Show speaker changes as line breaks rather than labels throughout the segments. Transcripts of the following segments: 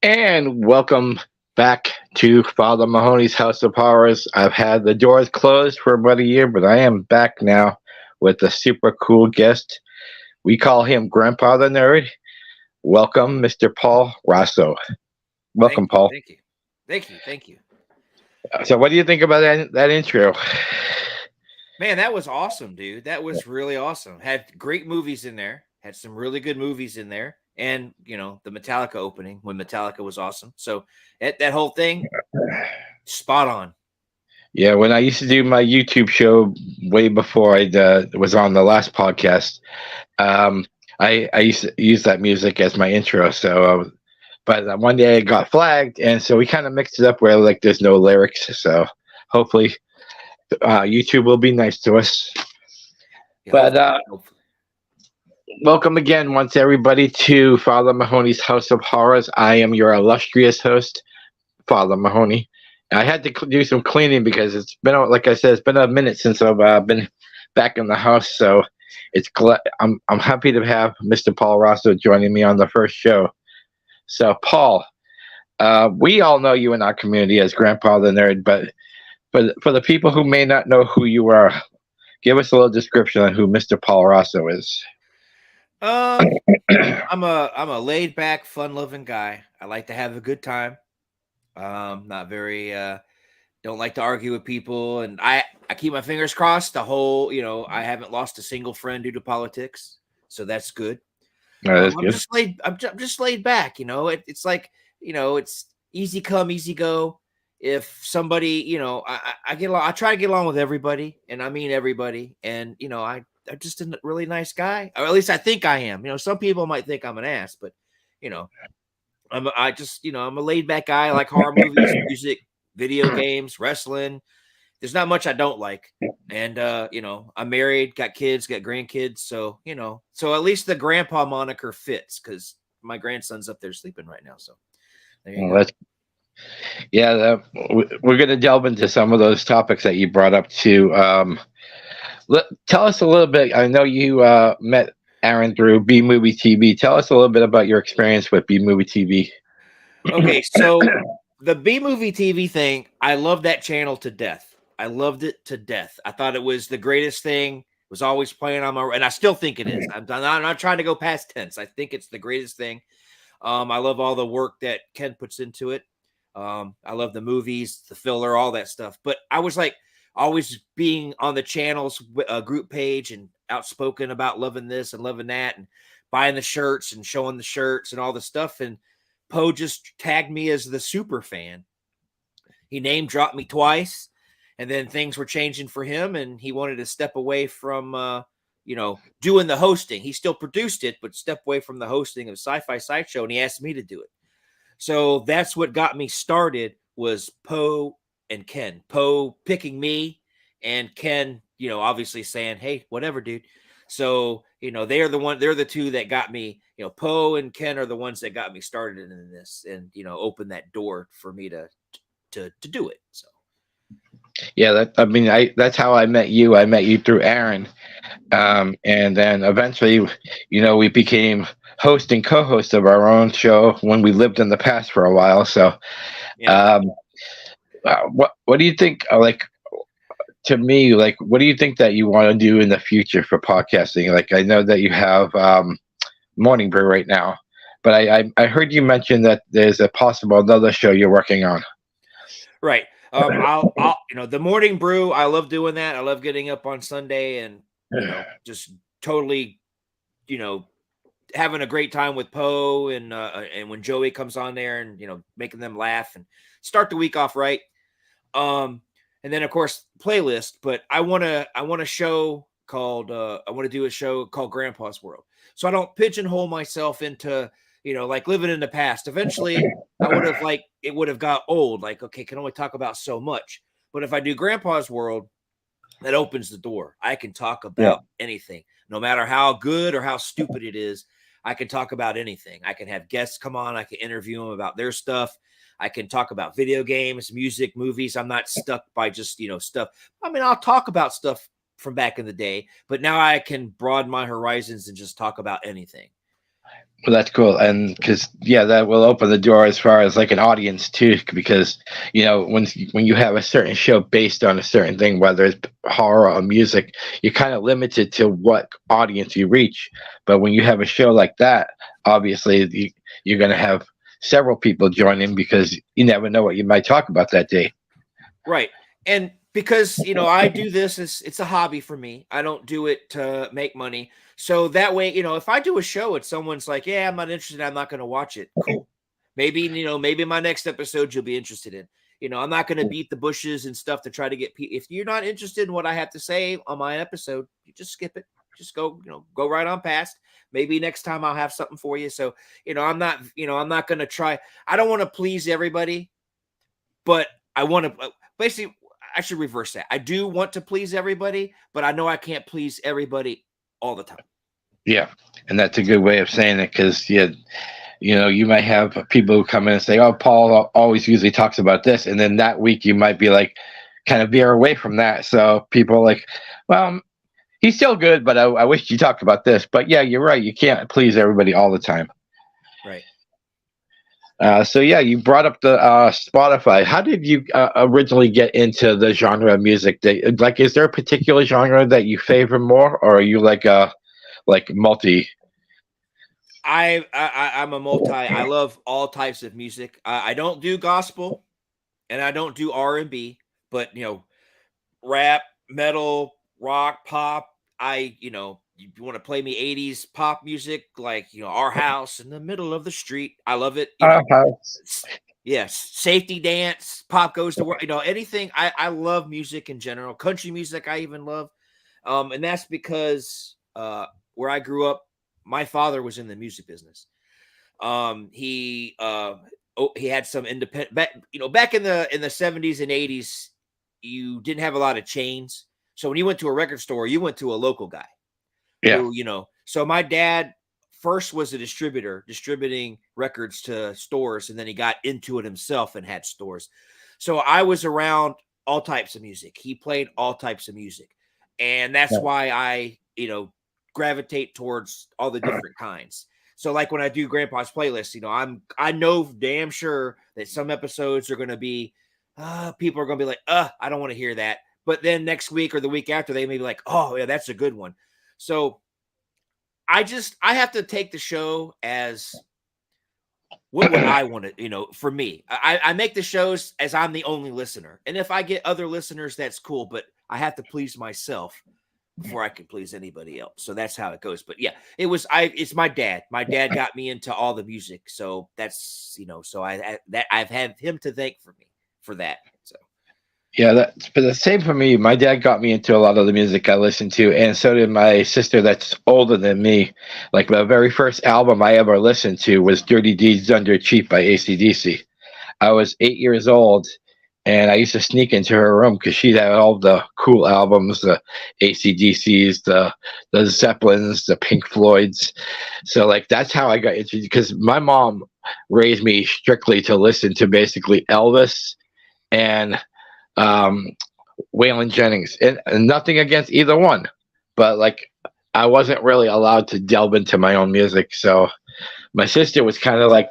And welcome back to Father Mahoney's House of Horrors. I've had the doors closed for about a year, but I am back now with a super cool guest. We call him Grandpa the Nerd. Welcome, Mr. Paul Rosso. Welcome,
Thank you,
Paul.
thank you, thank you, thank you.
So, what do you think about that intro?
Man, that was awesome, dude. That was really awesome. Had great movies in there. Had some really good movies in there, and the Metallica opening when Metallica was awesome. So that whole thing, spot on.
Yeah, when I used to do my YouTube show way before I was on the last podcast, um, I used to use that music as my intro. But one day it got flagged, and so we kind of mixed it up where like there's no lyrics. So hopefully, YouTube will be nice to us.
Yeah,
But
hopefully.
welcome again, once everybody, to Father Mahoney's House of Horrors. I am your illustrious host, Father Mahoney. I had to do some cleaning because it's been, like I said, it's been a minute since I've been back in the house. So I'm happy to have Mr. Paul Rosso joining me on the first show. So, Paul, we all know you in our community as Grandpa the Nerd, but for the people who may not know who you are, give us a little description on who Mr. Paul Rosso is.
Um, I'm a laid back, fun loving guy. I like to have a good time. Not very don't like to argue with people, and I keep my fingers crossed. I haven't lost a single friend due to politics, so that's good.
That's
I'm
good.
just laid. I'm just laid back. It's like it's easy come, easy go. If somebody, I get along. I try to get along with everybody, and I mean everybody. And I'm just a really nice guy, or at least I think I am. Some people might think I'm an ass, but you know, I'm a laid back guy. I like horror movies, music, video games, wrestling. There's not much I don't like. And I'm married, got kids, got grandkids. So at least the grandpa moniker fits because my grandson's up there sleeping right now. So there you
Well,
go.
we're going to delve into some of those topics that you brought up too. Tell us a little bit. I know you met Aaron through B Movie TV. Tell us a little bit about your experience with B Movie TV.
Okay, so the B movie TV thing, I love that channel to death. I loved it to death. I thought it was the greatest thing. It was always playing on my, and I still think it is. I'm not trying to go past tense. I think it's the greatest thing. I love all the work that Ken puts into it. I love the movies, the filler, all that stuff. But I was like always being on the channel's group page and outspoken about loving this and loving that and buying the shirts and showing the shirts and all the stuff. And Poe just tagged me as the super fan. He name dropped me twice, and then things were changing for him, and he wanted to step away from doing the hosting. He still produced it, but step away from the hosting of Sci-Fi Sideshow, and he asked me to do it. So that's what got me started was Poe and Ken. Poe picking me, and Ken, obviously saying, "Hey, whatever, dude." So they're the two that got me. Poe and Ken are the ones that got me started in this, and opened that door for me to do it. So
Yeah, that's how I met you. I met you through Aaron, and then eventually, we became host and co-host of our own show when we lived in the past for a while. So,
yeah.
um, what do you think? Like, to me, like, what do you think that you want to do in the future for podcasting? Like, I know that you have Morning Brew right now, but I heard you mention that there's a possible another show you're working on.
Right. I'll the morning brew. I love doing that. I love getting up on Sunday and just totally you know having a great time with Poe and when Joey comes on there and making them laugh and start the week off right. Um, and then of course playlist. But I want a show called I want to do a show called Grandpa's World. So I don't pigeonhole myself into like living in the past. Eventually, I would have like it would have got old. Like okay, can only talk about so much. But if I do Grandpa's World, that opens the door. I can talk
Yeah.
about anything, no matter how good or how stupid it is. I can talk about anything. I can have guests come on. I can interview them about their stuff. I can talk about video games, music, movies. I'm not stuck by just, stuff. I mean, I'll talk about stuff from back in the day, but now I can broaden my horizons and just talk about anything.
Well, that's cool, and because that will open the door as far as like an audience too. Because when you have a certain show based on a certain thing, whether it's horror or music, you're kind of limited to what audience you reach. But when you have a show like that, obviously you're going to have several people join in because you never know what you might talk about that day.
Right. And because, I do this, it's a hobby for me. I don't do it to make money. So that way, if I do a show and someone's like, yeah, I'm not interested, I'm not going to watch it. Cool. Maybe, maybe my next episode you'll be interested in. I'm not going to beat the bushes and stuff to try to get people. If you're not interested in what I have to say on my episode, you just skip it. Just go, go right on past. Maybe next time I'll have something for you. So, I'm not going to try. I don't want to please everybody, but I want to basically, I should reverse that. I do want to please everybody, but I know I can't please everybody all the time.
Yeah, and that's a good way of saying it because you might have people who come in and say, "Oh, Paul always usually talks about this," and then that week you might be like, kind of veer away from that. So people are like, "Well, he's still good, but I wish you talked about this." But yeah, you're right. You can't please everybody all the time.
Right.
So yeah, you brought up the Spotify. How did you originally get into the genre of music? Like, is there a particular genre that you favor more, or are you like multi?
I'm a multi. I love all types of music. I don't do gospel, and I don't do R&B, but rap, metal, rock, pop. You want to play me 80s pop music, like, Our House in the Middle of the Street. I love it. Yes, Safety Dance, Pop Goes to Work, anything. I love music in general. Country music I even love. And that's because where I grew up, my father was in the music business. He had some independent back in the 70s and 80s, you didn't have a lot of chains. So when you went to a record store, you went to a local guy
Yeah.
who, so my dad first was a distributor distributing records to stores, and then he got into it himself and had stores. So I was around all types of music. He played all types of music. And that's why I, gravitate towards all the different kinds. So like when I do Grandpa's playlist, I know damn sure that some episodes are going to be, people are going to be like, I don't want to hear that. But then next week or the week after, they may be like, oh yeah, that's a good one. So I have to take the show as what would I want to, for me. I make the shows as I'm the only listener. And if I get other listeners, that's cool. But I have to please myself before I can please anybody else. So that's how it goes. But yeah, it's my dad. My dad got me into all the music. So that's, so I've had him to thank for me for that. So
Yeah, that's but the same for me. My dad got me into a lot of the music I listened to, and so did my sister that's older than me. Like the very first album I ever listened to was Dirty Deeds Done Dirt Cheap by AC/DC. I was 8 years old, and I used to sneak into her room because she had all the cool albums, the AC/DCs, the Zeppelins, the Pink Floyds. So like that's how I got into because my mom raised me strictly to listen to basically Elvis and um, Waylon Jennings, and nothing against either one, but like I wasn't really allowed to delve into my own music. So my sister was kind of like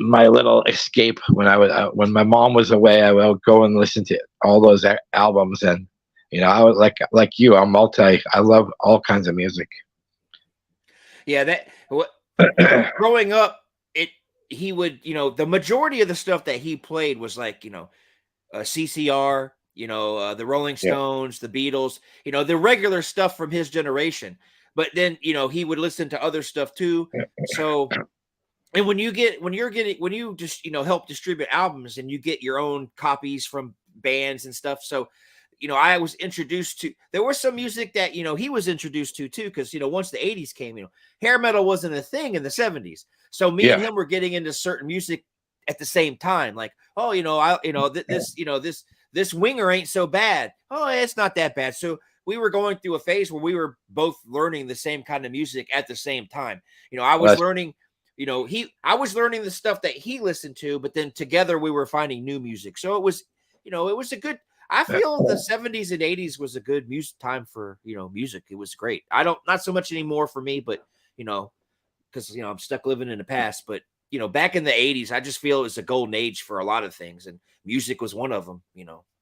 my little escape when my mom was away. I would go and listen to all those albums, and I was like you. I'm multi. I love all kinds of music.
Yeah, growing up, he would the majority of the stuff that he played was like CCR, the Rolling Stones, the Beatles, the regular stuff from his generation. But then he would listen to other stuff too. So. And when you just, help distribute albums and you get your own copies from bands and stuff. So, I was introduced to, there was some music that, he was introduced to too. Cause, once the 80s came, hair metal wasn't a thing in the 70s. So me and him were getting into certain music at the same time. Like, oh, this winger ain't so bad. Oh, it's not that bad. So we were going through a phase where we were both learning the same kind of music at the same time. I was learning. I was learning the stuff that he listened to, but then together we were finding new music. So it was, it was a good, I feel the 70s and 80s was a good music time for, music. It was great. Not so much anymore for me, but, because I'm stuck living in the past. But back in the '80s, I just feel it was a golden age for a lot of things, and music was one of them.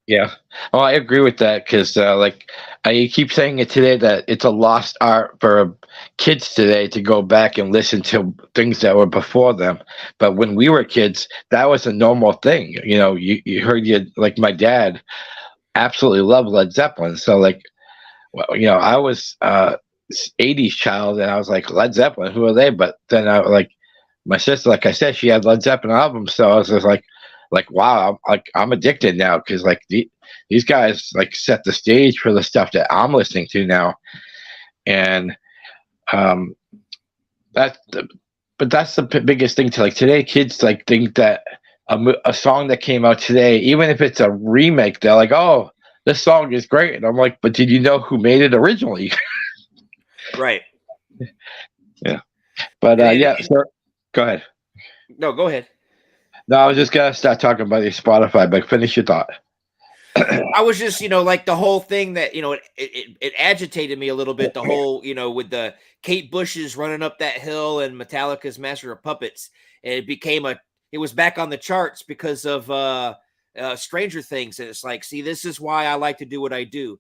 Yeah. Oh, I agree with that because, like, I keep saying it today that it's a lost art for kids today to go back and listen to things that were before them. But when we were kids, that was a normal thing. You heard like my dad absolutely loved Led Zeppelin. So, like, well, I was 80s child and I was like, Led Zeppelin, who are they? But then my sister, like I said, she had Led Zeppelin albums. So I was just like wow, I'm addicted now because like these guys like set the stage for the stuff that I'm listening to now, and um but that's the biggest thing to like today. Kids like think that a song that came out today, even if it's a remake, they're like, oh, this song is great, and I'm like, but did you know who made it originally?
Right.
Yeah, but yeah, sir, go ahead.
No, go ahead.
No, I was just gonna start talking about your Spotify, but finish your thought.
I was just, like the whole thing that, it agitated me a little bit. The whole, with the Kate Bush's running up that hill and Metallica's Master of Puppets, and it was back on the charts because of Stranger Things. And it's like, see, this is why I like to do what I do.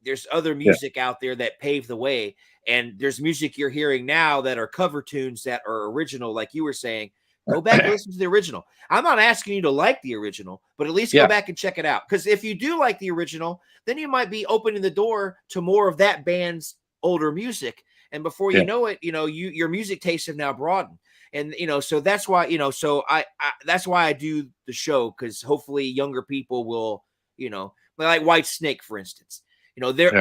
There's other music out there that paved the way, and there's music you're hearing now that are cover tunes that are original, like you were saying. Go back and listen to the original. I'm not asking you to like the original, but at least go back and check it out. Because if you do like the original, then you might be opening the door to more of that band's older music. And before you know it, your music tastes have now broadened. And so that's why, so I that's why I do the show, because hopefully younger people will, like White Snake, for instance.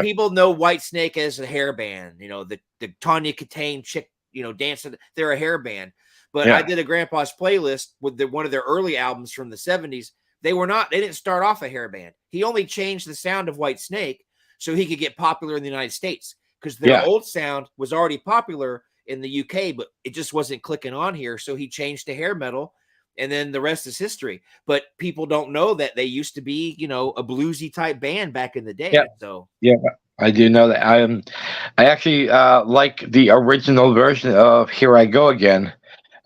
People know White Snake as a hair band. The Tanya Katane chick, dancing. They're a hair band. But I did a Grandpa's Playlist with one of their early albums from the 70s. They didn't start off a hair band. He only changed the sound of White Snake so he could get popular in the United States, because their old sound was already popular in the UK, but it just wasn't clicking on here. So he changed to hair metal, and then the rest is history. But people don't know that they used to be, a bluesy type band back in the day.
Yeah.
So
I do know that. I actually like the original version of Here I Go Again.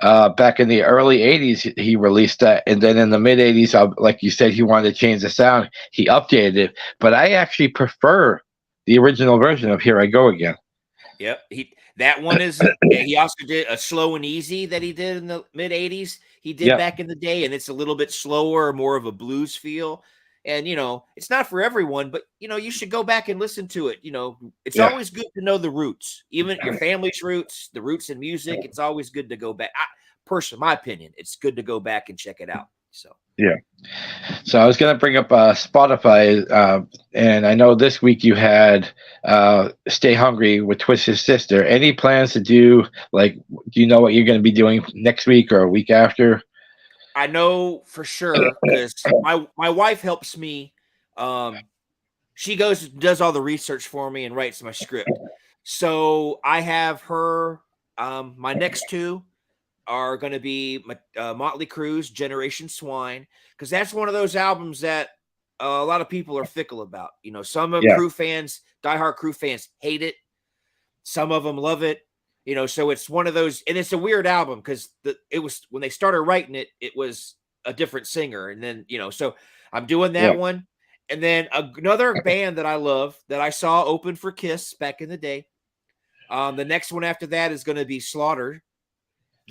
Back in the early 80s, he released that. And then in the mid 80s, like you said, he wanted to change the sound. He updated it. But I actually prefer the original version of Here I Go Again.
Yep. That one is, he also did a Slow and Easy that he did in the mid 80s. He did back in the day, and it's a little bit slower, more of a blues feel. And, it's not for everyone, but, you should go back and listen to it. It's always good to know the roots, even your family's roots, the roots in music. It's always good to go back. Personally, my opinion, it's good to go back and check it out. So,
yeah. So I was going to bring up Spotify, and I know this week you had Stay Hungry with Twisted Sister. Any plans to do, do you know what you're going to be doing next week or a week after?
I know for sure, because my wife helps me. She goes and does all the research for me and writes my script. So I have her. My next two are going to be Motley Crue's Generation Swine, because that's one of those albums that a lot of people are fickle about. Some of Crew fans, diehard Crew fans, hate it. Some of them love it. So it's one of those, and it's a weird album because it was, when they started writing it, it was a different singer. And then, so I'm doing that one. And then another band that I love that I saw open for Kiss back in the day. The next one after that is going to be Slaughter.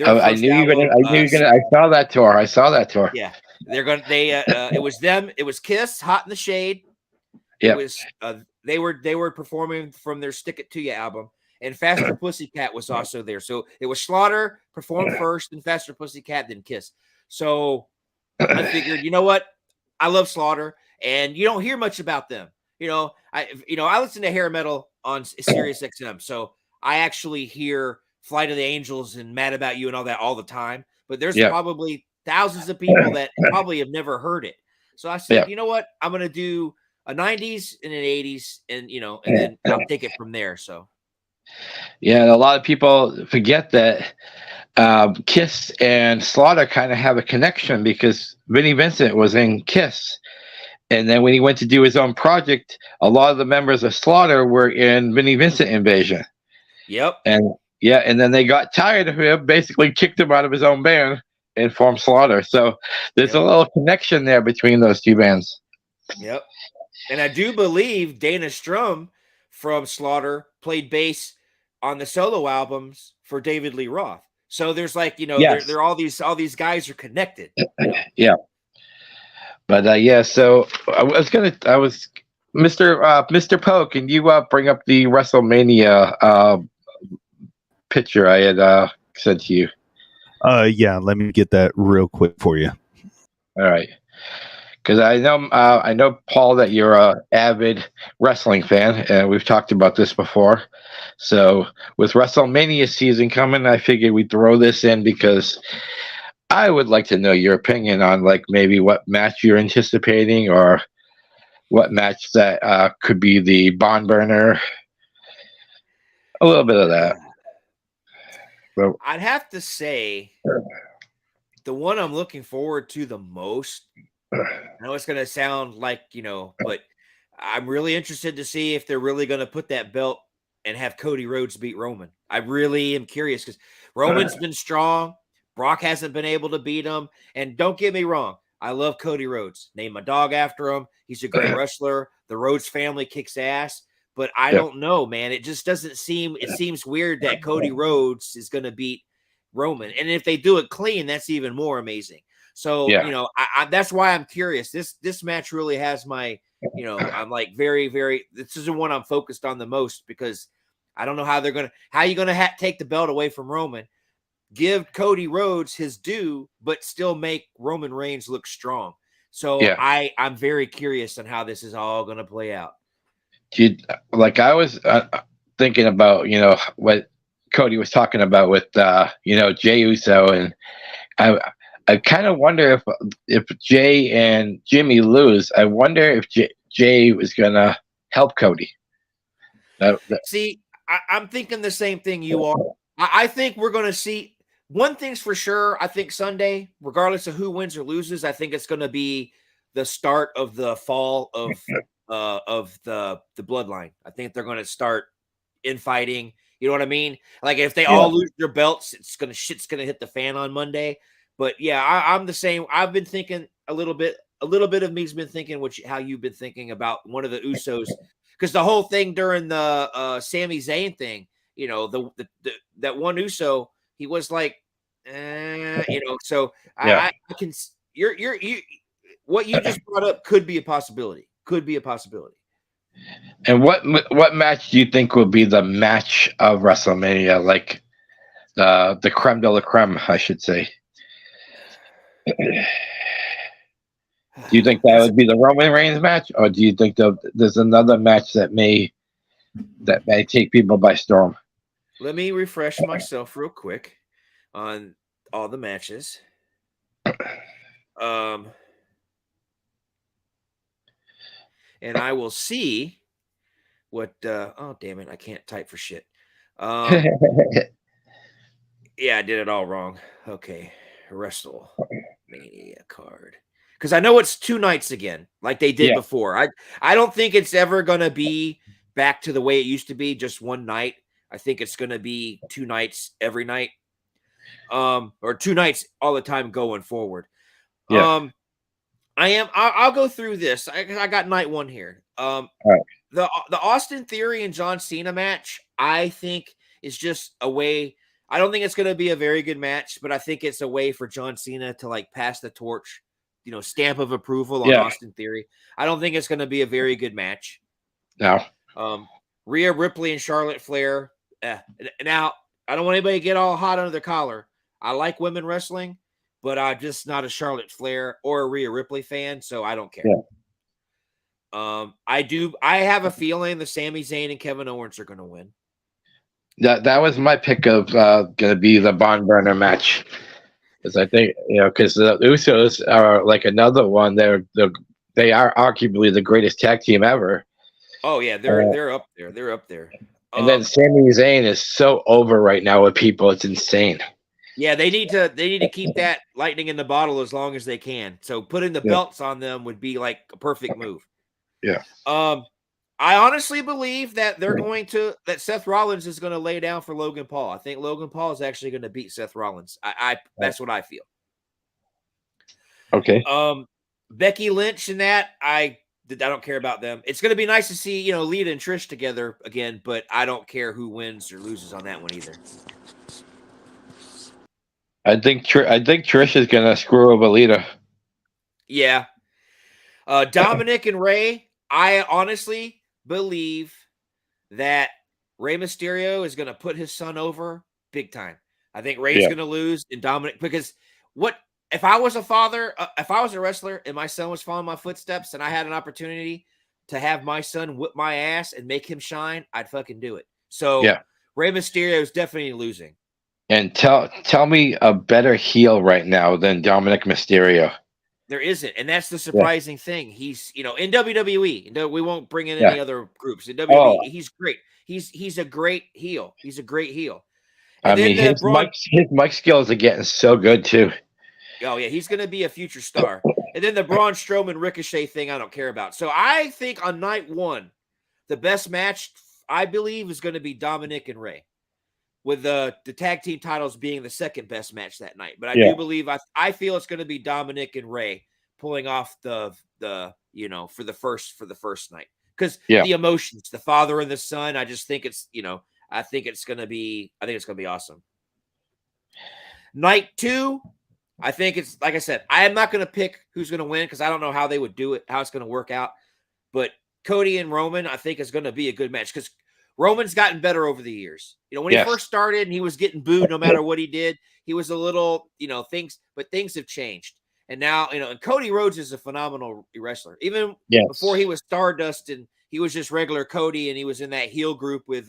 I knew you were gonna. I saw that tour.
Yeah. It was them. It was Kiss, Hot in the Shade.
Yeah.
It was, they were performing from their Stick It To You album. And Faster Pussycat was also there. So it was Slaughter performed first, then Faster Pussycat, then Kiss. So I figured, you know what? I love Slaughter, and you don't hear much about them. I listen to hair metal on Sirius XM. So I actually hear Flight of the Angels and Mad About You and all that all the time. But there's probably thousands of people that probably have never heard it. So I said, you know what? I'm going to do a 90s and an 80s, and, and then I'll take it from there. So.
Yeah, a lot of people forget that Kiss and Slaughter kind of have a connection, because Vinnie Vincent was in Kiss. And then when he went to do his own project, a lot of the members of Slaughter were in Vinnie Vincent Invasion.
Yep.
And Yeah, and then they got tired of him, basically kicked him out of his own band and formed Slaughter. So there's a
Yep.
little connection there between those two bands.
Yep. And I do believe Dana Strum from Slaughter played bass on the solo albums for David Lee Roth. So there's like,
Yes.
they're all these guys are connected.
Yeah. But yeah, so I was Mr. Poe, can you bring up the WrestleMania picture I had sent to you?
Yeah, let me get that real quick for you.
All right. Because I know Paul that you're a avid wrestling fan, and we've talked about this before. So with WrestleMania season coming, I figured we'd throw this in because I would like to know your opinion on like maybe what match you're anticipating or what match that could be the barn burner. A little bit of that. But,
I'd have to say the one I'm looking forward to the most. I know it's going to sound like, but I'm really interested to see if they're really going to put that belt and have Cody Rhodes beat Roman. I really am curious because Roman's been strong. Brock hasn't been able to beat him. And don't get me wrong, I love Cody Rhodes. Name my dog after him. He's a great wrestler. The Rhodes family kicks ass. But I don't know, man. It just doesn't seem – it seems weird that Cody Rhodes is going to beat Roman. And if they do it clean, that's even more amazing. So, that's why I'm curious. This match really has my, I'm like very, very, this is the one I'm focused on the most because I don't know how you're going to take the belt away from Roman, give Cody Rhodes his due, but still make Roman Reigns look strong. So I'm very curious on how this is all going to play out.
I was thinking about, what Cody was talking about with, Jey Uso, and I kind of wonder if Jay and Jimmy lose. I wonder if Jay was gonna help Cody.
See, I'm thinking the same thing you are. I think we're going to see one thing's for sure. I think Sunday, regardless of who wins or loses, I think it's going to be the start of the fall of the bloodline. I think they're going to start infighting. You know what I mean? Like if they all lose their belts, shit's gonna hit the fan on Monday. But yeah, I'm the same. I've been thinking a little bit of me's been thinking how you've been thinking about one of the Usos, because the whole thing during the Sami Zayn thing, that one Uso, he was like, So I can you what you just brought up could be a possibility.
And what match do you think will be the match of WrestleMania? Like the creme de la creme, I should say. Do you think that would be the Roman Reigns match, or do you think there's another match that may take people by storm?
Let me refresh myself real quick on all the matches. And I will see what. Oh damn it! I can't type for shit. Yeah, I did it all wrong. Okay, WrestleMania card. Because I know it's 2 nights again, like they did before. I don't think it's ever gonna be back to the way it used to be, just one night. I think it's gonna be 2 nights every night, or 2 nights all the time going forward. I'll go through this. I got night 1 here.
All right.
The Austin Theory and John Cena match, I think, is just a way. I don't think it's going to be a very good match, but I think it's a way for John Cena to like pass the torch, stamp of approval on Austin Theory. I don't think it's going to be a very good match.
No.
Rhea Ripley and Charlotte Flair. Now, I don't want anybody to get all hot under their collar. I like women wrestling, but I'm just not a Charlotte Flair or a Rhea Ripley fan, so I don't care. Yeah. I have a feeling the Sami Zayn and Kevin Owens are going to win.
That was my pick of going to be the barn burner match, because I think because the Usos are like another one. They are arguably the greatest tag team ever.
Oh yeah, they're up there. They're up there.
And then Sami Zayn is so over right now with people; it's insane.
Yeah, they need to keep that lightning in the bottle as long as they can. So putting the belts on them would be like a perfect move.
Yeah.
I honestly believe that that Seth Rollins is going to lay down for Logan Paul. I think Logan Paul is actually going to beat Seth Rollins. That's what I feel.
Okay.
Becky Lynch and that I don't care about them. It's going to be nice to see Lita and Trish together again, but I don't care who wins or loses on that one either.
I think Trish is gonna screw over Lita.
Yeah. Dominic and Rey, I honestly believe that Rey Mysterio is going to put his son over big time. I think Rey's going to lose and Dominic, because if I was a father, if I was a wrestler and my son was following my footsteps and I had an opportunity to have my son whip my ass and make him shine, I'd fucking do it. So Rey Mysterio is definitely losing. And
tell me a better heel right now than Dominic Mysterio.
There isn't, and that's the surprising thing. He's, in WWE. We won't bring in any other groups. In WWE, he's great. He's a great heel. He's a great heel. And
his mic skills are getting so good too.
Oh yeah, he's going to be a future star. And then the Braun Strowman Ricochet thing, I don't care about. So I think on night one, the best match I believe is going to be Dominic and Rey, with the tag team titles being the second best match that night. But I do believe I feel it's going to be Dominic and Rey pulling off the for the first night, because the emotions, the father and the son. I just think it's I think it's going to be awesome. Night two, I think it's, like I said, I am not going to pick who's going to win because I don't know how they would do it, how it's going to work out. But Cody and Roman, I think, is going to be a good match because Roman's gotten better over the years. When he first started and he was getting booed no matter what he did, he was a little, things have changed. And now, and Cody Rhodes is a phenomenal wrestler. Even before he was Stardust and he was just regular Cody and he was in that heel group with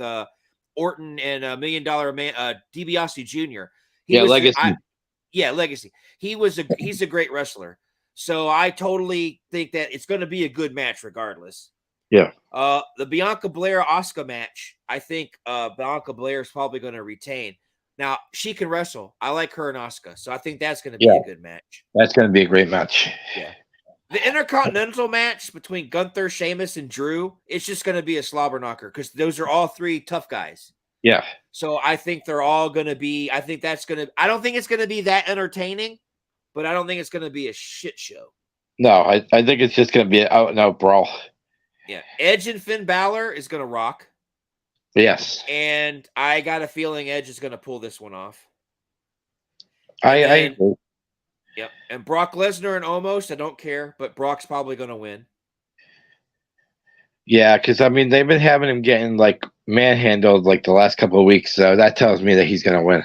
Orton and $1 Million Man, DiBiase Jr.
Legacy.
Legacy. He's a great wrestler. So I totally think that it's going to be a good match regardless.
Yeah.
The Bianca Belair Asuka match, I think Bianca Belair is probably going to retain. Now, she can wrestle. I like her and Asuka, so I think that's going to be a good match.
That's going to be a great match.
Yeah. The Intercontinental match between Gunther, Sheamus, and Drew, it's just going to be a slobber knocker because those are all three tough guys.
Yeah.
So I think they're all going to be, I don't think it's going to be that entertaining, but I don't think it's going to be a shit show.
No, I think it's just going to be an out-and-out brawl.
Yeah. Edge and Finn Balor is going to rock.
Yes.
And I got a feeling Edge is going to pull this one off.
I agree.
Yep. And Brock Lesnar and Omos, I don't care, but Brock's probably going to win.
Yeah, because, they've been having him getting, manhandled, the last couple of weeks, so that tells me that he's going to win.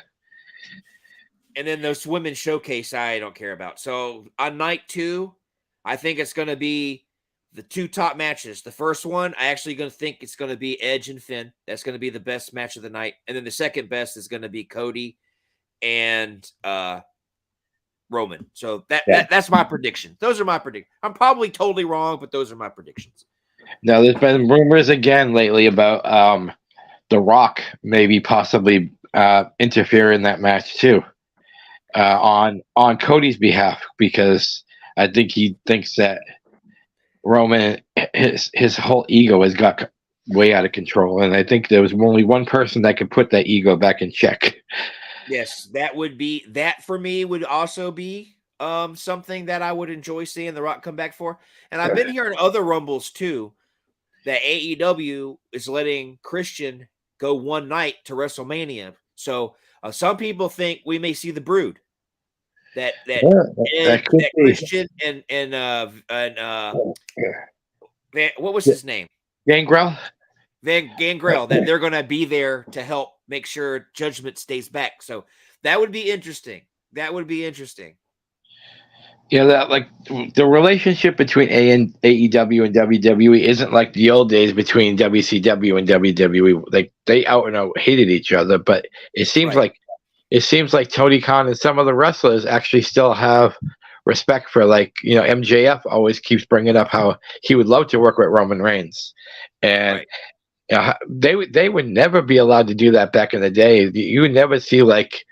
And then those women's showcase, I don't care about. So on night two, I think it's going to be the two top matches. The first one, I actually going to think it's going to be Edge and Finn. That's going to be the best match of the night. And then the second best is going to be Cody and Roman. So that's my prediction. Those are my predictions. I'm probably totally wrong, but those are my predictions.
Now, there's been rumors again lately about The Rock maybe possibly interfere in that match too, on Cody's behalf, because I think he thinks that Roman, his whole ego has got way out of control, and I think there was only one person that could put that ego back in check.
Yes, that for me would also be something that I would enjoy seeing The Rock come back for. And I've been hearing other rumbles too that AEW is letting Christian go one night to WrestleMania. So some people think we may see the Brood. That Christian and what was his name?
Gangrel.
Gangrel. That they're going to be there to help make sure Judgment stays back. So that would be interesting. Yeah,
that the relationship between AEW and WWE isn't like the old days between WCW and WWE. They out and out hated each other, but it seems like Tony Khan and some of the wrestlers actually still have respect for, MJF always keeps bringing up how he would love to work with Roman Reigns, and they would never be allowed to do that back in the day. You would never see like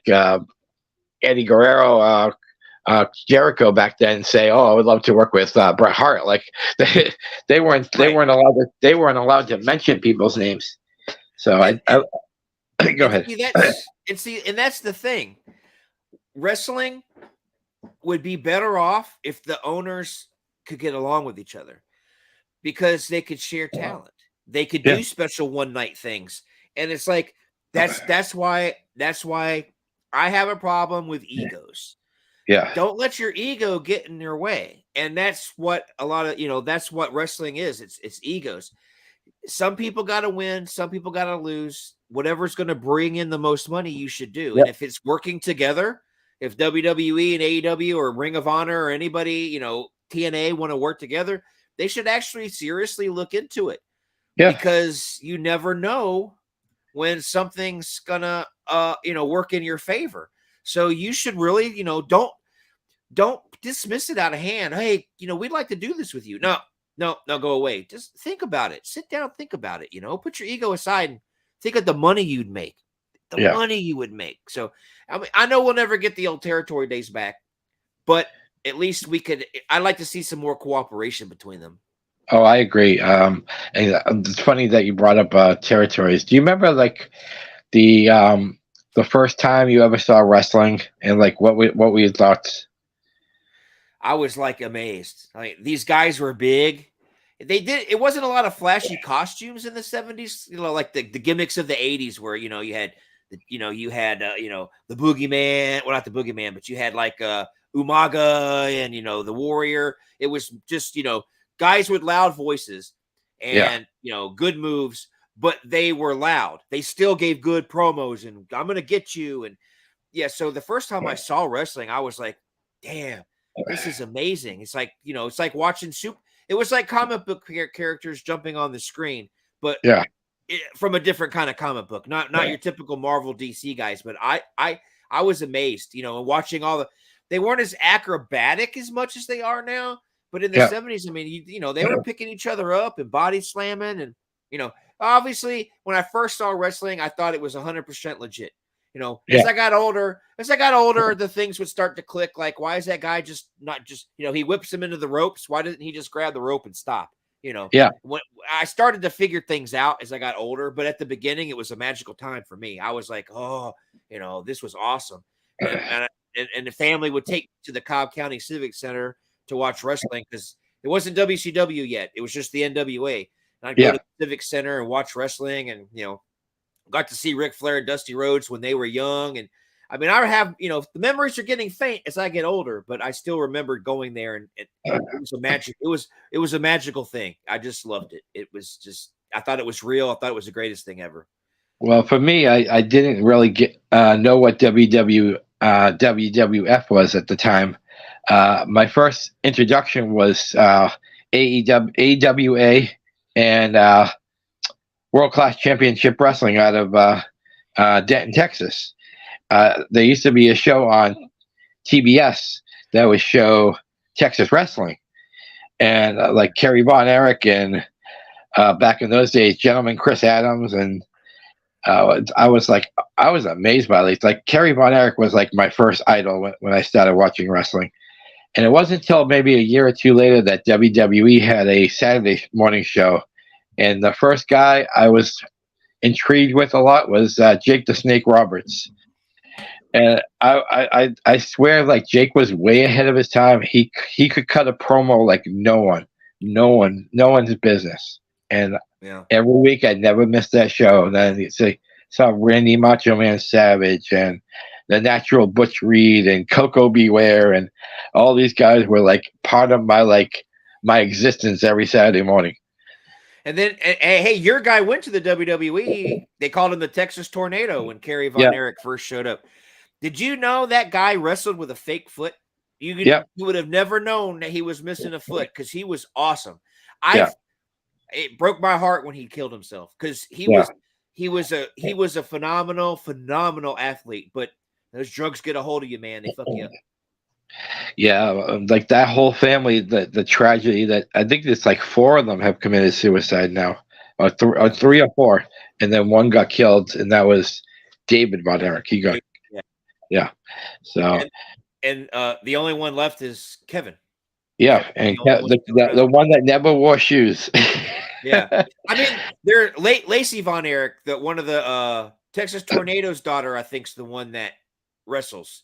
Eddie Guerrero Jericho back then say, "Oh, I would love to work with Bret Hart." Like they weren't allowed to mention people's names. So I go
and
ahead.
see and that's the thing. Wrestling would be better off if the owners could get along with each other because they could share talent. They could do special one night things. And it's like that's why I have a problem with egos.
Yeah.
Don't let your ego get in your way. And that's what a lot of, that's what wrestling is. It's egos. Some people got to win, some people got to lose. Whatever's going to bring in the most money, you should do.
Yep.
And if it's working together, if WWE and AEW or Ring of Honor or anybody, TNA want to work together, they should actually seriously look into it. Yeah. Because you never know when something's gonna work in your favor. So you should really, don't dismiss it out of hand. Hey, we'd like to do this with you. No, go away. Just think about it. Sit down, think about it. Put your ego aside and think of the money you'd make. Money you would make. So I mean, I know we'll never get the old territory days back, but at least we could. I'd like to see some more cooperation between them.
Oh, I agree. And it's funny that you brought up territories. Do you remember like the first time you ever saw wrestling and like what were your thoughts?
I was like amazed. Like these guys were big. It wasn't a lot of flashy costumes in the 70s, like the gimmicks of the 80s where, you had the boogeyman, well, not the boogeyman, but you had like Umaga and, the warrior. It was just, guys with loud voices and, good moves, but they were loud. They still gave good promos and I'm going to get you. And so the first time I saw wrestling, I was like, damn, this is amazing. It's like, it's like watching it was like comic book characters jumping on the screen, but from a different kind of comic book, not your typical Marvel DC guys. But I was amazed, and watching they weren't as acrobatic as much as they are now. But in the 70s, I mean, they were picking each other up and body slamming. And, obviously, when I first saw wrestling, I thought it was 100% legit. As I got older, the things would start to click. Like, why is that guy he whips him into the ropes? Why doesn't he just grab the rope and stop? When I started to figure things out as I got older, but at the beginning, it was a magical time for me. I was like, oh, this was awesome. And the family would take me to the Cobb County Civic Center to watch wrestling because it wasn't WCW yet. It was just the NWA. And I'd go to the Civic Center and watch wrestling and, got to see Ric Flair and Dusty Rhodes when they were young. And I mean, I have, the memories are getting faint as I get older, but I still remember going there and it was it was a magical thing. I just loved it. It was just, I thought it was real. I thought it was the greatest thing ever.
Well, for me, I didn't really know what WWF was at the time. My first introduction was AWA and World Class Championship Wrestling out of Denton, Texas. There used to be a show on TBS that would show Texas wrestling, and like Kerry Von Erich and back in those days, Gentleman Chris Adams, and I was amazed by it. Like Kerry Von Erich was like my first idol when I started watching wrestling. And it wasn't until maybe a year or two later that WWE had a Saturday morning show. And the first guy I was intrigued with a lot was Jake the Snake Roberts. And I swear, like Jake was way ahead of his time. He could cut a promo like no one's business. And every week I never missed that show. And then you saw Randy Macho Man Savage and the Natural Butch Reed and Coco Beware, and all these guys were like part of my existence every Saturday morning.
And then, hey, your guy went to the WWE. They called him the Texas Tornado when Kerry Von Erich first showed up. Did you know that guy wrestled with a fake foot? You would have never known that he was missing a foot because he was awesome. It broke my heart when he killed himself because he was a phenomenal athlete. But those drugs get a hold of you, man. They fuck you up.
Yeah, like that whole family, the tragedy that I think there's like 4 of them have committed suicide now, or 3 or 4, and then one got killed, and that was David Von Erich. He got, so
And the only one left is Kevin.
Yeah, and
The only one still around.
the one that never wore shoes.
Yeah, I mean, they're Lacey Von Erich, one of the Texas Tornadoes' daughter, I think, is the one that wrestles.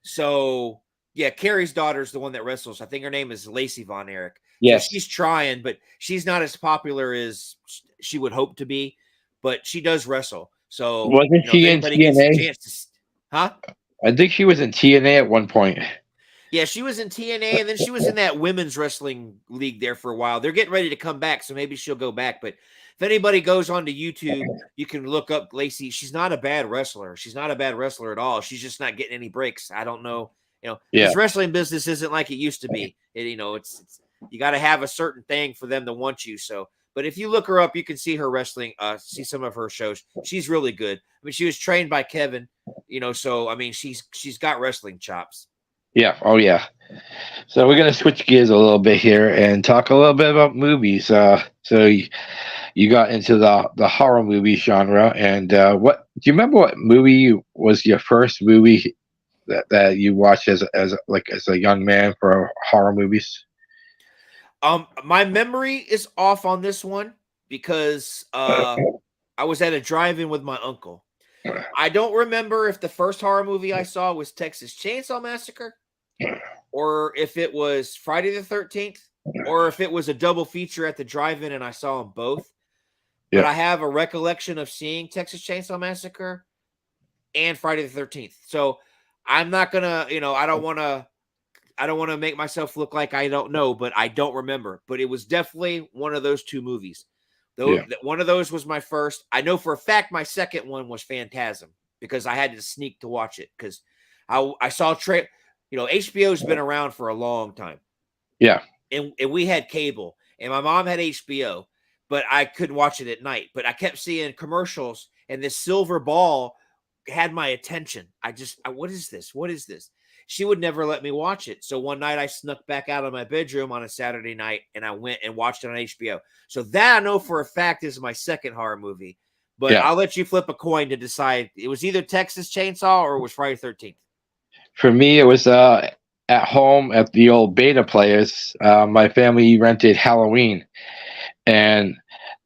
So yeah, Carrie's daughter is the one that wrestles. I think her name is Lacey Von Erich.
Yes.
So she's trying, but she's not as popular as she would hope to be. But she does wrestle. So
wasn't she in TNA?
Huh?
I think she was in TNA at one point.
Yeah, she was in TNA, and then she was in that women's wrestling league there for a while. They're getting ready to come back, so maybe she'll go back. But if anybody goes onto YouTube, you can look up Lacey. She's not a bad wrestler. She's not a bad wrestler at all. She's just not getting any breaks. I don't know. This wrestling business isn't like it used to be. It's you got to have a certain thing for them to want you. So, but if you look her up, you can see her wrestling. See some of her shows. She's really good. I mean, she was trained by Kevin. So I mean, she's got wrestling chops.
Yeah. Oh, yeah. So we're gonna switch gears a little bit here and talk a little bit about movies. So you got into the horror movie genre, and what do you remember? What movie was your first movie that you watched as a young man for horror movies?
My memory is off on this one because I was at a drive-in with my uncle. I don't remember if the first horror movie I saw was Texas Chainsaw Massacre, or if it was Friday the 13th, or if it was a double feature at the drive-in and I saw them both.
Yeah.
But I have a recollection of seeing Texas Chainsaw Massacre and Friday the 13th. So I'm not gonna, I don't want to make myself look like I don't know, but I don't remember. But it was definitely one of those two movies. One of those was my first. I know for a fact my second one was Phantasm because I had to sneak to watch it because I saw HBO's been around for a long time.
Yeah.
And we had cable and my mom had HBO, but I couldn't watch it at night. But I kept seeing commercials and this silver ball had my attention. What is this? What is this? She would never let me watch it. So one night I snuck back out of my bedroom on a Saturday night and I went and watched it on HBO. So that I know for a fact is my second horror movie. But I'll let you flip a coin to decide. It was either Texas Chainsaw or it was Friday the 13th.
For me, it was at home at the old Beta Players. My family rented Halloween, and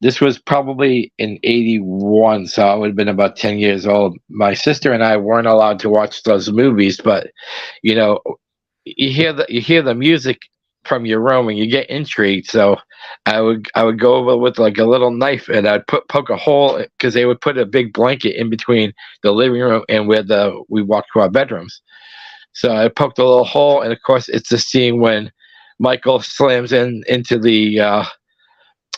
this was probably in '81, so I would have been about 10 years old. My sister and I weren't allowed to watch those movies, but you hear the music from your room and you get intrigued. So I would go over with like a little knife and I'd poke a hole because they would put a big blanket in between the living room and where we walked to our bedrooms. So I poked a little hole, and of course it's the scene when Michael slams into the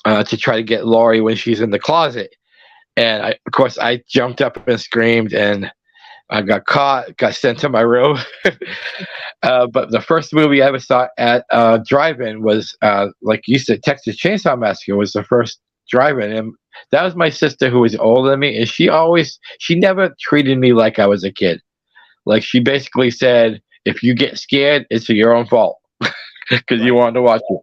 to try to get Laurie when she's in the closet. And of course I jumped up and screamed, and I got caught, got sent to my room. But the first movie I ever saw at drive-in was, like you said, Texas Chainsaw Massacre was the first drive-in. And that was my sister who was older than me. And she never treated me like I was a kid. Like she basically said, if you get scared, it's your own fault because you wanted to watch it.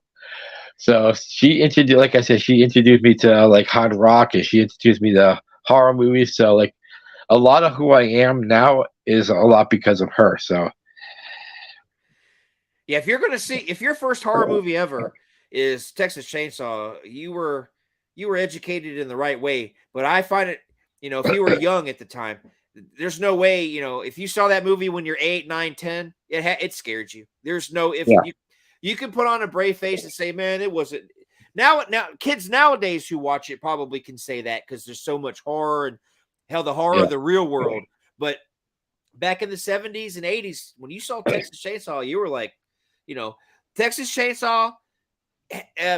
So she introduced me to like hard rock, and she introduced me to horror movies. So like a lot of who I am now is a lot because of her. So
yeah, if your first horror movie ever is Texas Chainsaw, you were educated in the right way. But I find it, if you were young at the time, there's no way, if you saw that movie when you're 8, 9, 10, it scared you. There's no you can put on a brave face and say, man, it wasn't. Now kids nowadays who watch it probably can say that because there's so much horror and hell, the horror of the real world. But back in the 70s and 80s, when you saw Texas Chainsaw, you were like, Texas Chainsaw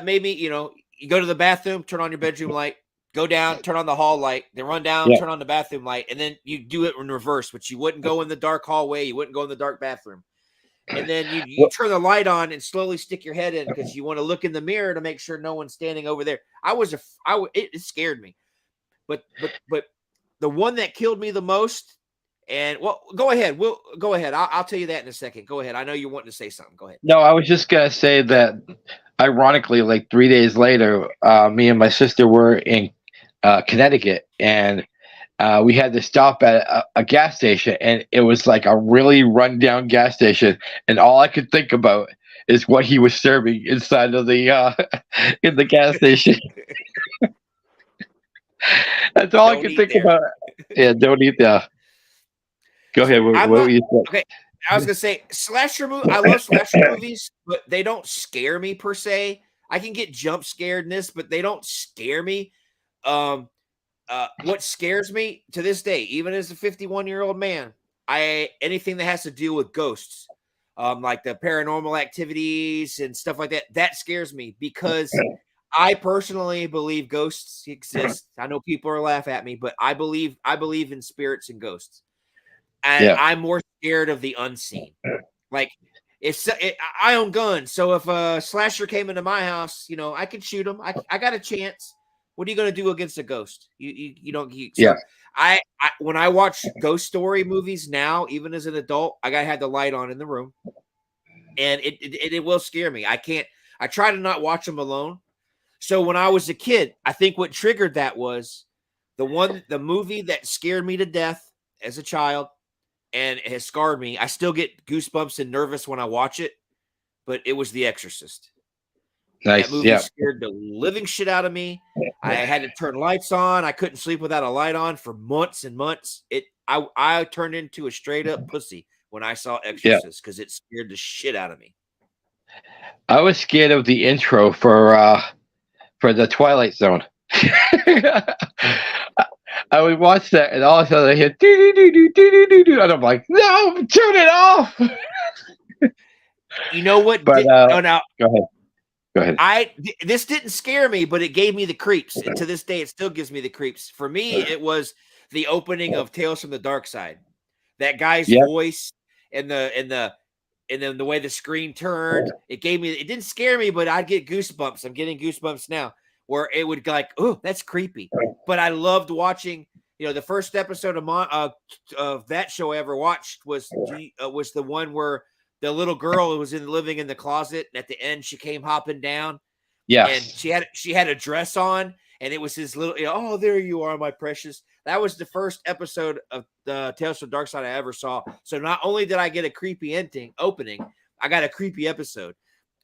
made me, you go to the bathroom, turn on your bedroom light, go down, turn on the hall light, then run down, turn on the bathroom light, and then you do it in reverse, but you wouldn't go in the dark hallway, you wouldn't go in the dark bathroom. And then you turn the light on and slowly stick your head in because you want to look in the mirror to make sure no one's standing over there. It scared me. But the one that killed me the most, and go ahead. Go ahead. I'll tell you that in a second. Go ahead. I know you're wanting to say something. Go ahead.
No, I was just gonna say that ironically, like 3 days later, me and my sister were in Connecticut, and we had to stop at a gas station, and it was like a really rundown gas station, and all I could think about is what he was serving inside of the in the gas station. That's all I
Don't
could
eat
think
there.
about. Yeah, don't eat that. Go ahead. What
I'm
were
not
you saying?
okay. I was gonna say slasher movie. I love slasher movies, but they don't scare me per se. I can get jump scared in this, but they don't scare me. Um, what scares me to this day, even as a 51-year-old man, anything that has to do with ghosts, like the paranormal activities and stuff like that, that scares me because I personally believe ghosts exist. I know people are laugh at me, but I believe in spirits and ghosts, and
Yeah,
I'm more scared of the unseen. Like I own guns, so if a slasher came into my house, I could shoot him. I got a chance. What are you going to do against a ghost? You don't.
yeah,
So I when I watch ghost story movies now, even as an adult, I got to have the light on in the room, and it will scare me. I can't. I try to not watch them alone. So when I was a kid, I think what triggered that was the movie that scared me to death as a child and it has scarred me. I still get goosebumps and nervous when I watch it, but it was The Exorcist. That
nice.
movie
Yeah,
scared the living shit out of me. I had to turn lights on. I couldn't sleep without a light on for months and months. I turned into a straight up pussy when I saw
yeah.
Exorcist because it scared the shit out of me.
I was scared of the intro for the Twilight Zone. I would watch that, and all of a sudden I hear doo doo doo doo doo doo doo, and I'm like, no, turn it off.
You know what?
But
Oh, now
go ahead. Go ahead.
this didn't scare me, but it gave me the creeps, and to this day, it still gives me the creeps. For me, it was the opening of Tales from the Dark Side. That guy's
Yeah,
voice and then the way the screen turned, it didn't scare me, but I'd get goosebumps. I'm getting goosebumps now, where it would like, oh, that's creepy. But I loved watching. The first episode of that show I ever watched was the one where the little girl was living in the closet, and at the end she came hopping down, and
yes,
she had a dress on, and it was his little, oh, there you are, my precious. That was the first episode of the Tales from the Dark Side I ever saw. So not only did I get a creepy opening, I got a creepy episode.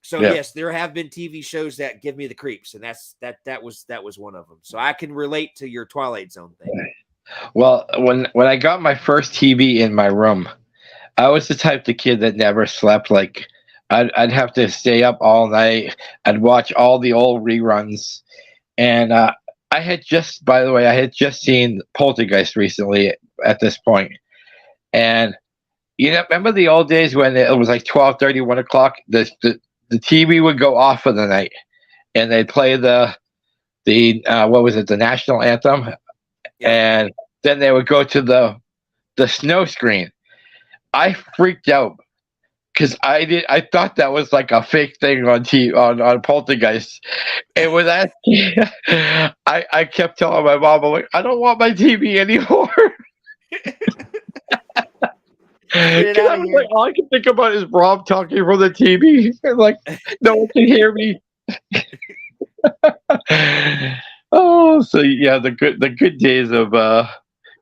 So
yeah.
yes, there have been TV shows that give me the creeps, and that was one of them. So I can relate to your Twilight Zone thing.
Well, when I got my first TV in my room, I was the type of kid that never slept. Like, I'd have to stay up all night. I'd watch all the old reruns, and by the way, I had just seen Poltergeist recently at this point, and remember the old days when it was like 12:30, 1 o'clock. The TV would go off for the night, and they'd play the what was it, the national anthem,
Yeah.
and then they would go to the snow screen. I freaked out because I thought that was like a fake thing on Poltergeist. And with that, I kept telling my mom, I'm like, I don't want my TV anymore.
Get it
'Cause
out
I
of
was
here.
like, all I can think about is Rob talking from the TV. And like, no one can hear me. Oh, so yeah, the good days of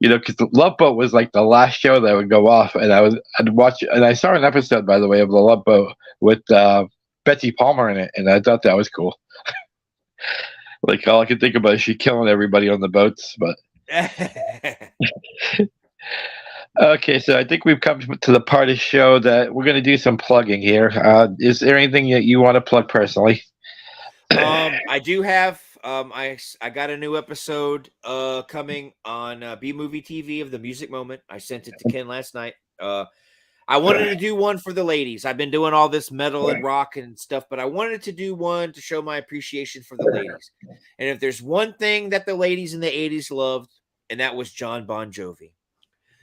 because the Love Boat was like the last show that would go off, and I'd watch, and I saw an episode, by the way, of the Love Boat with Betsy Palmer in it, and I thought that was cool. Like, all I could think about is she killing everybody on the boats. But okay, so I think we've come to the part of the show that we're going to do some plugging here. Is there anything that you want to plug personally?
I do have I got a new episode coming on B Movie TV of The Music Moment. I sent it to Ken last night. I wanted to do one for the ladies. I've been doing all this metal and rock and stuff, but I wanted to do one to show my appreciation for the ladies. And if there's one thing that the ladies in the 80s loved, and that was John Bon Jovi.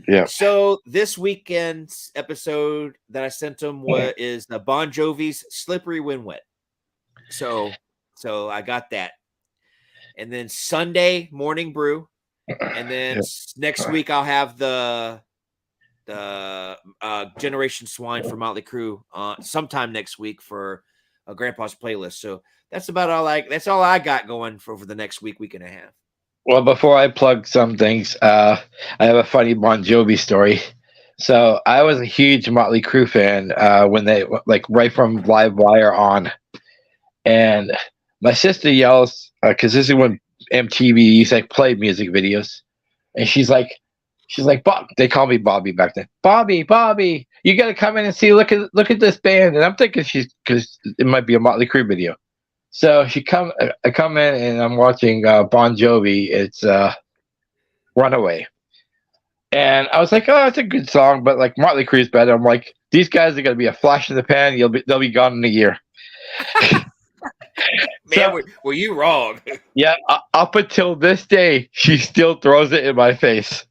Yeah.
So this weekend's episode that I sent them is the Bon Jovi's "Slippery When Wet." So I got that, and then Sunday Morning Brew, and then next week I'll have the Generation Swine for Motley Crue sometime next week for Grandpa's playlist. So that's about all. That's all I got going for the next week and a half.
Well, before I plug some things, I have a funny Bon Jovi story. So I was a huge Motley Crue fan when they like right from Live Wire on, and my sister yells because this is when MTV used to like, play music videos, and she's like Bob. They call me Bobby back then. Bobby, you got to come in and see. Look at this band, and I'm thinking she's because it might be a Motley Crue video. So I come in and I'm watching Bon Jovi. It's Runaway. And I was like, oh, it's a good song, but like Motley Crue's better. I'm like, these guys are gonna be a flash in the pan. They'll be gone in a year.
Man, were you wrong?
Yeah, up until this day, she still throws it in my face.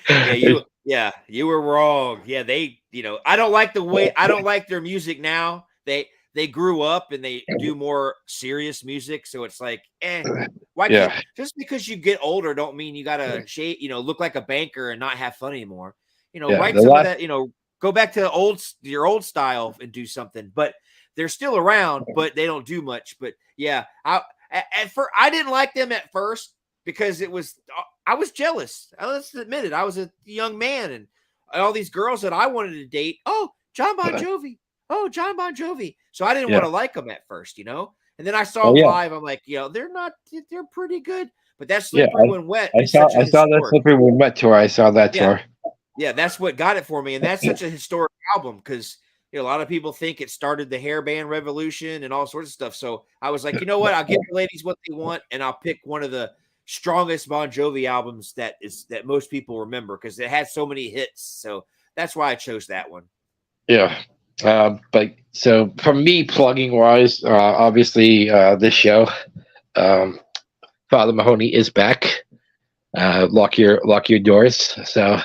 You were wrong. Yeah, I don't like their music now. They grew up and they do more serious music. So it's like, why can't just because you get older don't mean you gotta look like a banker and not have fun anymore. Write some of that, go back to your old style and do something. But they're still around, but they don't do much. But yeah, I didn't like them at first because I was jealous. Let's admit it. I was a young man and all these girls that I wanted to date. Oh, John Bon Jovi. Oh, John Bon Jovi. So I didn't want to like them at first, And then I saw them live. I'm like, they're pretty good. But that's Slippery When Wet.
I saw that Slippery When Wet tour. I saw that tour.
Yeah, that's what got it for me. And that's such a historic album because a lot of people think it started the hair band revolution and all sorts of stuff. So I was like, you know what? I'll give the ladies what they want, and I'll pick one of the strongest Bon Jovi albums that most people remember because it had so many hits. So that's why I chose that one.
Yeah. But so for me, plugging wise, obviously this show, Father Mahoney is back. Lock your doors. So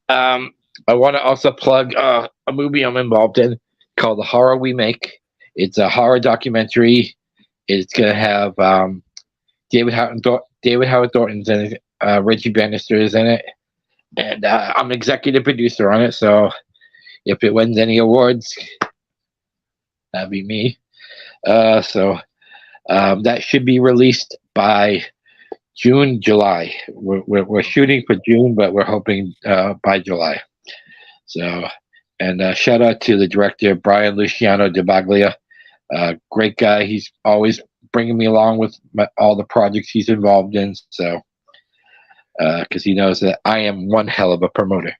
I want to also plug a movie I'm involved in called The Horror We Make. It's a horror documentary. It's gonna have David Howard Thornton's in it, Reggie Bannister is in it, and I'm executive producer on it. So if it wins any awards, that'd be me. So that should be released by July. We're shooting for June, but we're hoping by July. So, and shout out to the director Brian Luciano de Baglia, great guy. He's always bringing me along with all the projects he's involved in. So, because he knows that I am one hell of a promoter.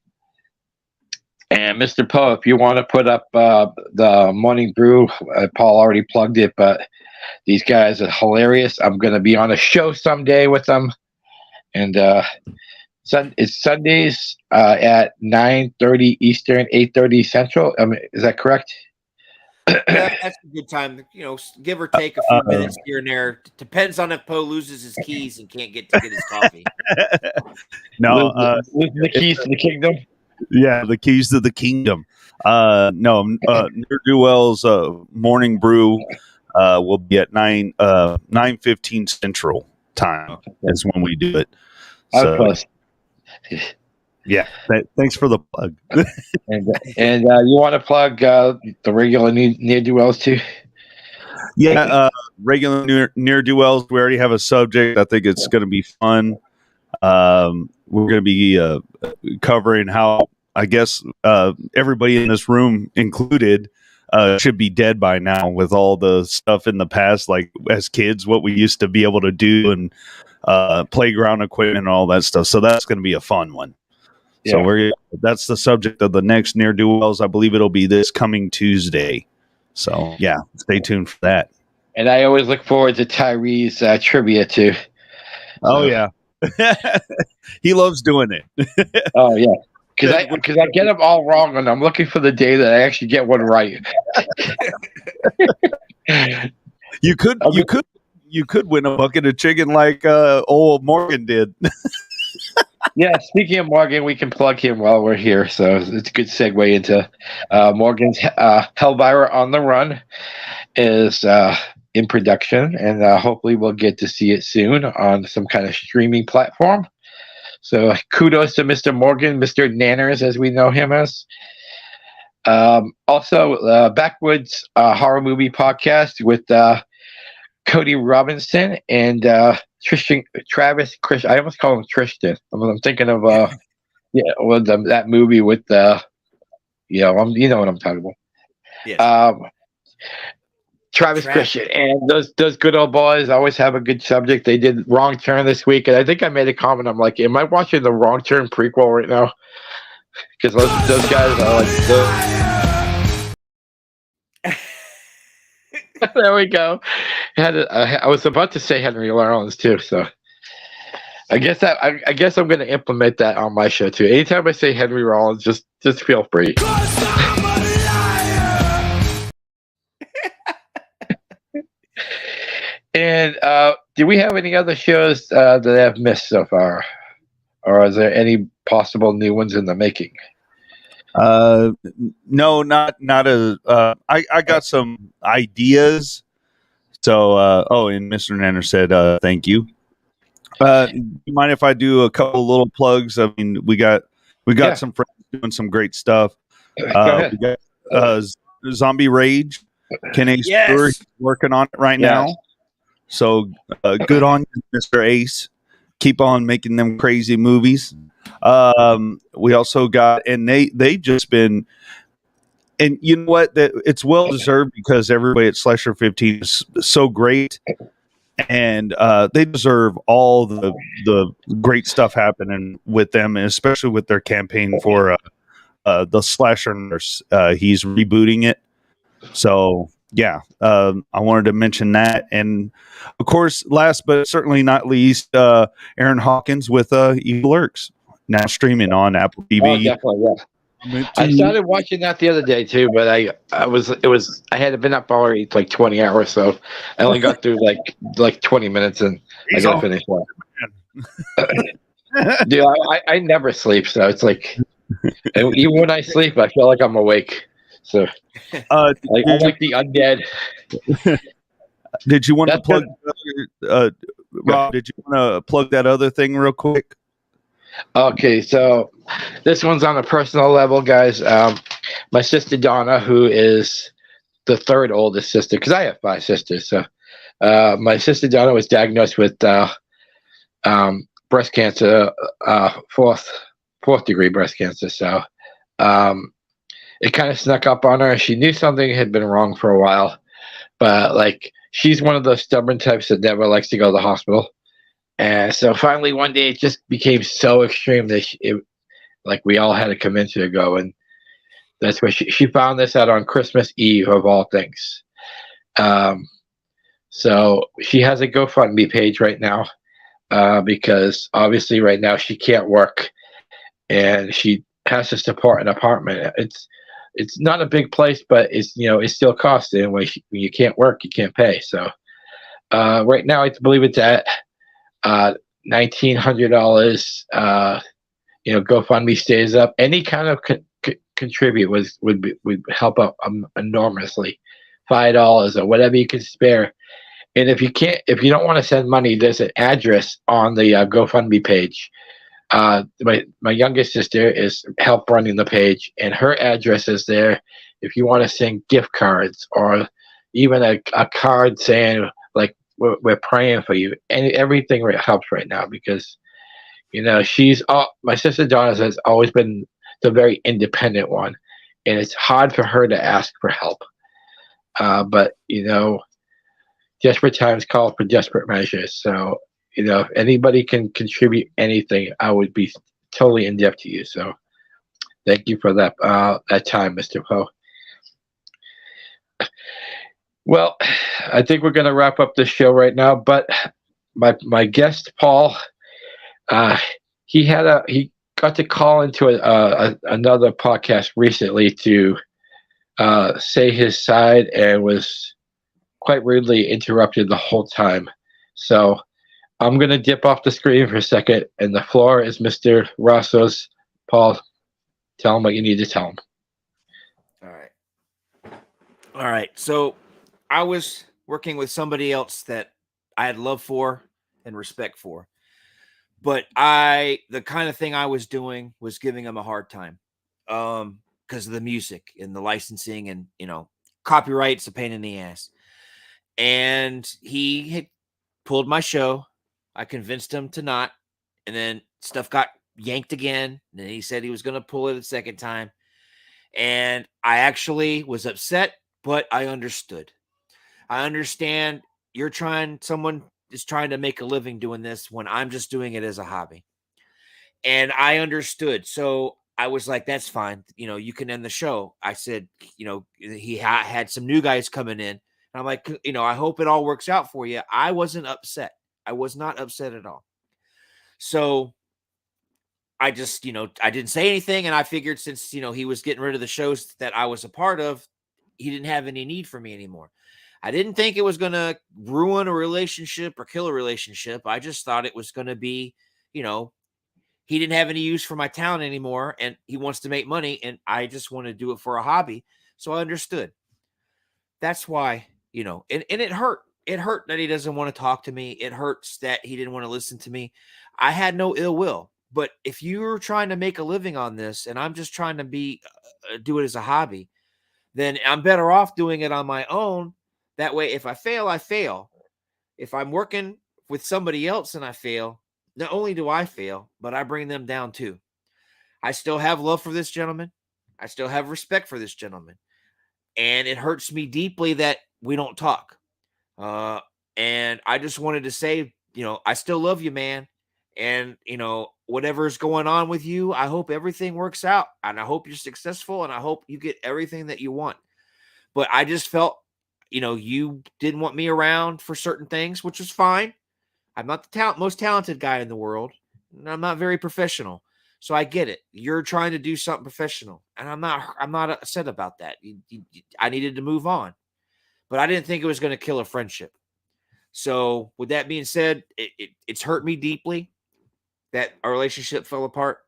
And Mr. Poe, if you want to put up the Morning Brew, Paul already plugged it, but these guys are hilarious. I'm going to be on a show someday with them. And it's Sundays at 9:30 Eastern, 8:30 Central. Is that correct?
Yeah, that's a good time. Give or take a few minutes here and there. Depends on if Poe loses his keys and can't get his coffee.
No,
losing the keys to the kingdom.
Yeah, the keys to the kingdom. Ne'er-do-wells Morning Brew will be at 9:15 Central time. Is when we do it. So, yeah, thanks for the plug.
and you want to plug the regular near-do-wells too?
Yeah, regular near-do-wells. We already have a subject. I think it's going to be fun. We're going to be covering how I guess everybody in this room included should be dead by now with all the stuff in the past, like as kids, what we used to be able to do and playground equipment and all that stuff. So that's going to be a fun one. Yeah. So that's the subject of the next Ne'er-Do-Wells. I believe it'll be this coming Tuesday. So yeah, stay tuned for that.
And I always look forward to Tyree's trivia too.
Oh yeah. He loves doing it.
Oh yeah. Because I get them all wrong, and I'm looking for the day that I actually get one right.
You could win a bucket of chicken like old Morgan did.
Yeah, speaking of Morgan, we can plug him while we're here. So it's a good segue into Morgan's Hellbira on the Run is in production, and hopefully we'll get to see it soon on some kind of streaming platform. So kudos to Mr. Morgan, Mr. Nanners, as we know him as. Also, Backwoods Horror Movie Podcast with Cody Robinson and Travis Chris. I almost call him Tristan. I'm thinking of that movie with you know what I'm talking about.
Yes.
Travis Christian and those good old boys always have a good subject. They did Wrong Turn this week, and I think I made a comment. I'm like, am I watching the Wrong Turn prequel right now? Because those guys are like. There we go. I was about to say Henry Rollins too, so I guess I'm going to implement that on my show too. Anytime I say Henry Rollins, just feel free. And do we have any other shows that I've missed so far, or is there any possible new ones in the making?
No, not I got some ideas. So, and Mr. Nanner said, thank you. You mind if I do a couple little plugs? I mean, we got some friends doing some great stuff.
Go ahead.
We got Zombie Rage. Ken A. Stewart working on it right now. So good on you, Mr. Ace. Keep on making them crazy movies. We also got, and they just been, and you know what? That it's well deserved because everybody at Slasher 15 is so great, and they deserve all the great stuff happening with them, and especially with their campaign for the Slasher Nurse. He's rebooting it, so. Yeah, I wanted to mention that. And, of course, last but certainly not least, Aaron Hawkins with Evil Lurks, now streaming on Apple TV.
Oh, definitely, yeah. I started watching that the other day, too, but I had been up already like 20 hours, so I only got through like 20 minutes, and I got to finish one. Dude, I never sleep, so it's like, even when I sleep, I feel like I'm awake. So, I'm like the undead.
Did you want to plug, Rob? Did you want to plug that other thing real quick?
Okay, so this one's on a personal level, guys. My sister Donna, who is the third oldest sister, because I have 5 sisters. So, my sister Donna was diagnosed with breast cancer, fourth degree breast cancer. So, it kind of snuck up on her. She knew something had been wrong for a while, but like she's one of those stubborn types that never likes to go to the hospital. And so finally one day it just became so extreme that like we all had to convince her to go. And that's where she found this out on Christmas Eve of all things. So she has a GoFundMe page right now because obviously right now she can't work and she has to support an apartment. It's not a big place, but it's it still costs it. And when you can't work, you can't pay. So right now, I believe it's at $1,900. GoFundMe stays up. Any kind of contribute would help out enormously. $5 or whatever you can spare. And if you don't want to send money, there's an address on the GoFundMe page. My youngest sister is help running the page, and her address is there. If you want to send gift cards or even a card saying like we're praying for you, and everything helps right now because my sister Donna has always been the very independent one, and it's hard for her to ask for help. But desperate times call for desperate measures. So. If anybody can contribute anything, I would be totally in debt to you. So thank you for that time, Mr. Poe. Well, I think we're going to wrap up this show right now. But my guest, Paul, he got to call into another podcast recently to say his side and was quite rudely interrupted the whole time. So I'm going to dip off the screen for a second, and the floor is Mr. Rosso's. Paul, tell him what you need to tell him.
All right. So I was working with somebody else that I had love for and respect for. But the kind of thing I was doing was giving him a hard time because of the music and the licensing and, copyright's a pain in the ass. and he had pulled my show. I convinced him to not, and then stuff got yanked again. And then he said he was going to pull it a second time. And I actually was upset, but I understood. I understand someone is trying to make a living doing this when I'm just doing it as a hobby. And I understood. So I was like, that's fine. You can end the show. I said, he had some new guys coming in. And I'm like, I hope it all works out for you. I wasn't upset. I was not upset at all. So I just, I didn't say anything. And I figured since, he was getting rid of the shows that I was a part of, he didn't have any need for me anymore. I didn't think it was going to ruin a relationship or kill a relationship. I just thought it was going to be, he didn't have any use for my talent anymore and he wants to make money. And I just want to do it for a hobby. So I understood. That's why, and it hurt. It hurt that he doesn't want to talk to me. It hurts that he didn't want to listen to me. I had no ill will. But if you're trying to make a living on this and I'm just trying to do it as a hobby, then I'm better off doing it on my own. That way, if I fail, I fail. If I'm working with somebody else and I fail, not only do I fail, but I bring them down too. I still have love for this gentleman. I still have respect for this gentleman. And it hurts me deeply that we don't talk. And I just wanted to say, I still love you, man. And, whatever's going on with you, I hope everything works out. And I hope you're successful. And I hope you get everything that you want. But I just felt, you didn't want me around for certain things, which is fine. I'm not the most talented guy in the world. And I'm not very professional. So I get it. You're trying to do something professional. And I'm not upset about that. I needed to move on. But I didn't think it was going to kill a friendship. So with that being said, it's hurt me deeply that our relationship fell apart.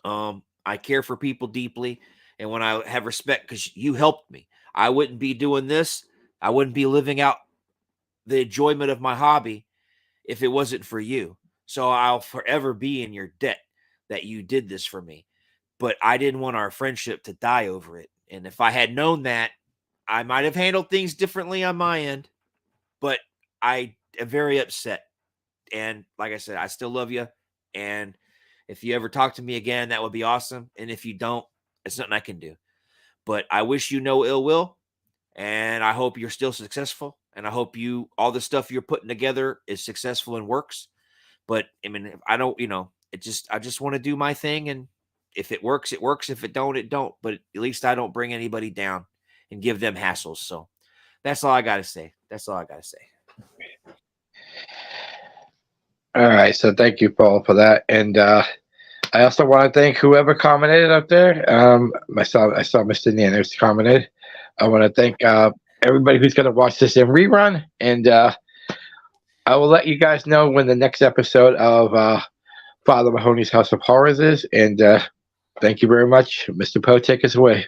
I care for people deeply. And when I have respect, because you helped me, I wouldn't be doing this. I wouldn't be living out the enjoyment of my hobby if it wasn't for you. So I'll forever be in your debt that you did this for me. But I didn't want our friendship to die over it. And if I had known that, I might have handled things differently on my end. But I am very upset. And like I said, I still love you. And if you ever talk to me again, that would be awesome. And if you don't, it's nothing I can do. But I wish you no ill will. And I hope you're still successful. And I hope all the stuff you're putting together is successful and works. But I mean, I don't, I just want to do my thing. And if it works, it works. If it don't, it don't. But at least I don't bring anybody down and give them hassles. So that's all I got to say.
All right. So thank you, Paul, for that. And I also want to thank whoever commented up there. I saw Mr. Nanos commented. I want to thank everybody who's going to watch this in rerun. And I will let you guys know when the next episode of Father Mahoney's House of Horrors is. And thank you very much. Mr. Poe, take us away.